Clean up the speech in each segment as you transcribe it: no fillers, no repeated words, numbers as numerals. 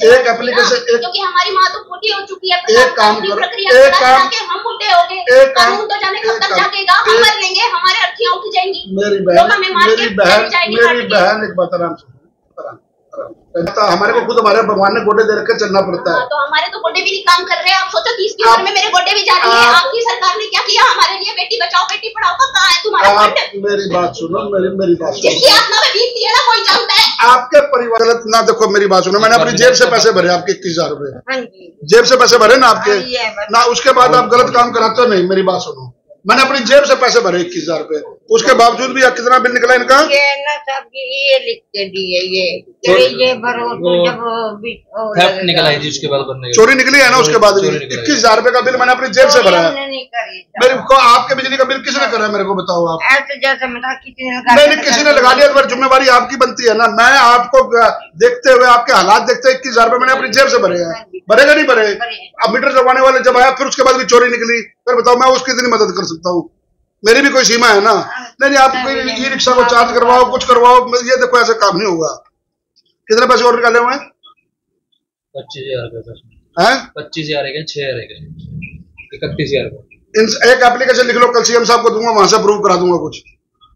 एक एप्लीकेशन, क्योंकि हमारी माँ तो बूढ़ी हो चुकी है। एक काम करो, एक काम के हम बूढ़े हो गए, कानून तो जाने कब तक जागेगा। हम मर लेंगे, हमारे अर्थियां उठ जाएंगी। मेरी बहन एक बात आराम से, हमारे को खुद हमारे भगवान ने गोडे दे रखे, चलना पड़ता है। तो हमारे तो गोडे भी नहीं काम कर रहे हैं। आप सोचो 30 की उम्र में मेरे गोडे भी जा रही है। आपकी सरकार ने क्या किया हमारे लिए? बेटी बचाओ बेटी पढ़ाओ का कहाँ है तुम्हारा फंड? मेरी बात सुनो, मेरी बात सुनो। जिसकी आत्मा में बीतती है ना कोई जानता है। आपके परिवार गलत ना देखो, मेरी बात सुनो। मैंने अपनी जेब से पैसे भरे, आपके 21,000 रुपए जेब से पैसे भरे ना आपके ना, उसके बाद आप गलत काम कराते हो। नहीं, मेरी बात सुनो, मैंने अपनी जेब से पैसे भरे 21,000 रुपए, उसके बावजूद भी कितना बिल निकला इनका? ये ना सब ये लिख के दिए, ये भरो तो जब निकला है जी, उसके बाद चोरी निकली है ना, उसके बाद भी 21,000 रुपए का बिल मैंने अपनी जेब से भरा है। मेरे को आपके बिजली का बिल किसने करा है? मेरे को बताओ आप। ऐसे जैसे मतलब किसी ने लगा लिया, तो जिम्मेवारी आपकी बनती है ना। मैं आपको देखते हुए, आपके हालात देखते हुए 21,000 रुपए मैंने अपनी जेब से भरे हैं। भरेगा नहीं भरे? अब मीटर लगवाने वाले जब आया, फिर उसके बाद भी चोरी निकली, फिर बताओ मैं उसकी इतनी मदद कर सकता हूँ? मेरी भी कोई सीमा है ना। नहीं, आप ई रिक्शा को चार्ज करवाओ, कुछ करवाओ, ये देखो ऐसा काम नहीं होगा। कितने पैसे और निकाले हुए हैं? 25,000 है, 25,000 है, 6,000 है, 31,000। एक एप्लीकेशन लिख लो, कल सीएम साहब को दूंगा, वहां से अप्रूव करा दूंगा। कुछ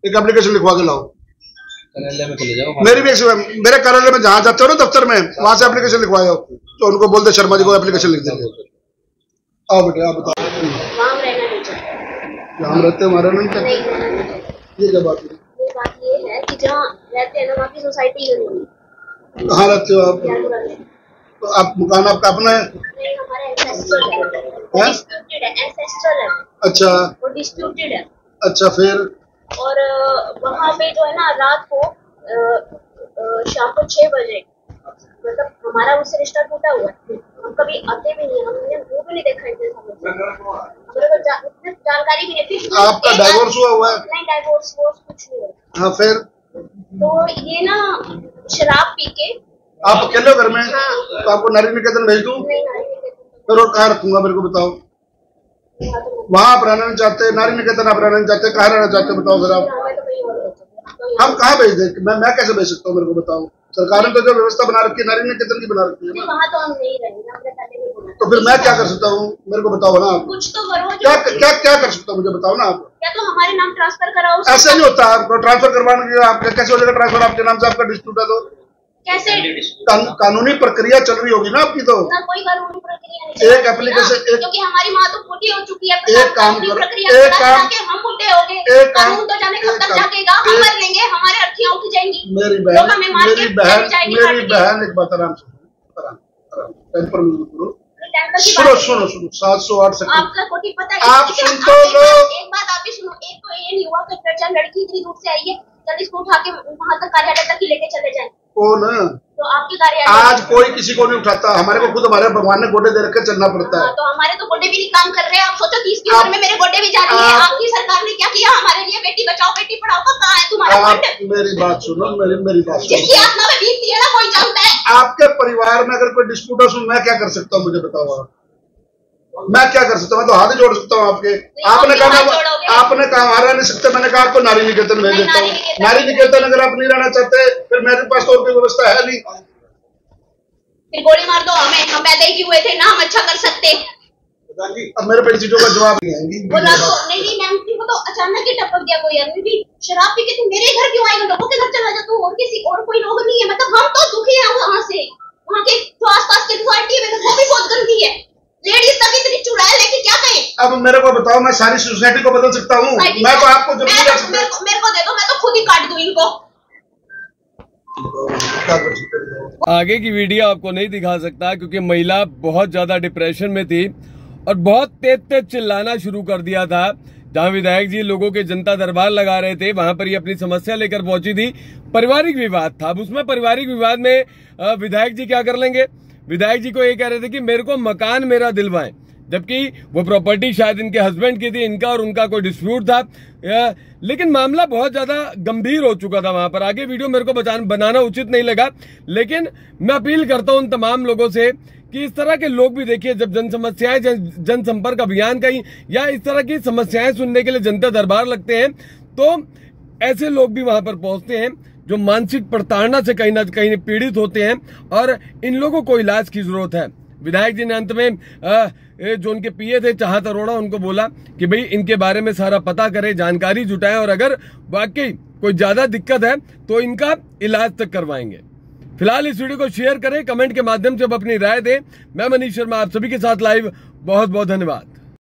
एक एप्लीकेशन लिखवा के लाओ। कार्यालय में चले जाओ, मेरी भी मेरे कार्यालय में जहाँ जाते हो ना दफ्तर में, वहां से एप्लीकेशन लिखवाओ, तो उनको बोलते शर्मा जी को एप्लीकेशन लिख देंगे। आओ बेटे, आप बताओ। हम रहते हमारा नहीं था। ये क्या बात है? ये बात ये है कि जहाँ रहते हैं ना, वहाँ की सोसाइटी नहीं। कहाँ रहते हो आप? तो आप मकान आपका अपना है? नहीं, हमारा एंसेस्ट्रल है, डिस्प्यूटेड है, एंसेस्ट्रल है। अच्छा, वो डिस्प्यूटेड है। अच्छा, फिर? और वहाँ पे जो है ना, रात को शाम को 6 बजे, मतलब हमारा उससे रिश्ता टूटा हुआ है। हम कभी आते भी नहीं, हमने वो भी नहीं देखा इतने सालों से, हमारे को जानकारी भी नहीं। आपका डाइवोर्स हुआ है? नहीं, डाइवोर्स कुछ नहीं हुआ। हाँ, फिर? तो ये ना शराब पी के। आप अकेले हो घर में? हाँ। तो आपको नारी निकेतन भेज दूं? फिर और कहाँ रखूंगा, मेरे को बताओ। वहाँ आप रहना नहीं चाहते, नारी निकेतन आप रहना नहीं चाहते, कहाँ रहना चाहते बताओ फिर आप। हम कहाँ भेज दें? मैं कैसे भेज सकता हूँ, मेरे को बताओ। सरकार ने तो जो व्यवस्था बना रखी है, नारी निकेतन की बना रखी है ना। वहाँ तो हम नहीं रहेंगे। तो फिर मैं क्या कर सकता हूँ, मेरे को बताओ ना आप। कुछ तो करो। क्या कर सकता हूँ, मुझे बताओ ना आप। या तो हमारे नाम ट्रांसफर कराओ। ऐसा नहीं होता, आपको ट्रांसफर करवाने के आप कैसे हो जाएगा ट्रांसफर? आपके नाम से आपका डिस्प्यूट है तो कैसे? कानूनी प्रक्रिया चल रही होगी ना आपकी। तो ना कोई कानूनी प्रक्रिया नहीं। एक एप्लीकेशन, क्योंकि हमारी माँ तो बूढ़ी हो चुकी है। एक काम करो, एक काम के हम बूढ़े हो गए, कानून तो जाने कब तक जागेगा। हम मर लेंगे, हमारे अर्थियां उठ जाएंगी। मेरी बहन एक बात आराम से, सुनो 708 सेकंड। आपका कोटी पता है? आप सुन तो लो। एक बात आप भी सुनो। एक तो ये नहीं हुआ कि लड़की इतनी दूर से आई है, जल्दी इसको उठा के वहां तक कार्यालय तक ही लेके चले जाए। कौन? तो आपके कार्यालय आज कोई किसी को नहीं उठाता। हमारे को खुद हमारे भगवान ने गोडे दे रखे, चलना पड़ता है। तो हमारे तो गोडे भी नहीं काम कर रहे हैं। आप सोचो 30 की उम्र में मेरे गोडे भी जा रही है। आपकी सरकार ने क्या किया हमारे लिए? बेटी बचाओ बेटी पढ़ाओ का कहाँ है तुम्हारा फंड? मेरी बात सुनो, मेरी बात सुनो। जिसकी आत्मा में बीतती है ना कोई जानता है। आपके परिवार में अगर कोई डिस्प्यूट हो, मैं क्या कर सकता हूँ, मुझे बताओ आप। मैं क्या कर सकता हूँ? मैं तो हाथ जोड़ सकता हूँ आपके। आपने कहा हमारा नहीं सकते, मैंने कहा आपको नारी निकेतन भेज देता हूँ। नारी निकेतन अगर आप नहीं रहना चाहते, फिर मेरे पास तो और कोई व्यवस्था है नहीं। फिर गोली मार दो हमें, हम पैदा ही हुए थे ना, हम अच्छा कर सकते। अब मेरे पे चीजों का जवाब नहीं आएंगी। नहीं मैम, वो तो अचानक ही टपक गया कोई आदमी भी। शराब पी के तुम मेरे घर क्यों आएगा? लोगों के घर चला जा तू, और किसी और कोई लोग नहीं है। मतलब हम तो दुखी हैं वहां से। वहाँ के जो आसपास की सोसाइटी है वो भी बहुत गंदी है। लेडीज तक इतनी चुड़ैल है कि क्या कहें। अब मेरे को बताओ, मैं सारी सोसाइटी को बदल सकता हूँ? मैं तो आपको मेरे को दे दो, मैं तो खुद ही काट दूं इनको। आगे की वीडियो आपको नहीं दिखा सकता क्योंकि महिला बहुत ज्यादा डिप्रेशन में थी और बहुत तेज चिल्लाना शुरू कर दिया था। जहां विधायक जी लोगों के जनता दरबार लगा रहे थे, वहां पर ये अपनी समस्या लेकर पहुंची थी। पारिवारिक विवाद था। अब उसमें पारिवारिक विवाद में विधायक जी क्या कर लेंगे? विधायक जी को ये कह रहे थे कि मेरे को मकान मेरा दिलवाएं, जबकि वो प्रॉपर्टी शायद इनके हस्बैंड की थी, इनका और उनका कोई डिस्प्यूट था। लेकिन मामला बहुत ज्यादा गंभीर हो चुका था वहां पर। आगे वीडियो मेरे को बनाना उचित नहीं लगा, लेकिन मैं अपील करता हूं उन तमाम लोगों से कि इस तरह के लोग भी देखिए, जब जन समस्याएं जनसंपर्क अभियान कहीं या इस तरह की समस्याएं सुनने के लिए जनता दरबार लगते हैं, तो ऐसे लोग भी वहां पर पहुंचते हैं जो मानसिक प्रताड़ना से कहीं ना कहीं पीड़ित होते हैं और इन लोगों को इलाज की जरूरत है। विधायक जी ने अंत में जो उनके पीए थे चाहत अरोड़ा, उनको बोला कि भाई इनके बारे में सारा पता करें, जानकारी जुटाएं और अगर वाकई कोई ज्यादा दिक्कत है तो इनका इलाज तक करवाएंगे। फिलहाल इस वीडियो को शेयर करें, कमेंट के माध्यम से अपनी राय दें। मैं मनीष शर्मा आप सभी के साथ लाइव। बहुत बहुत धन्यवाद।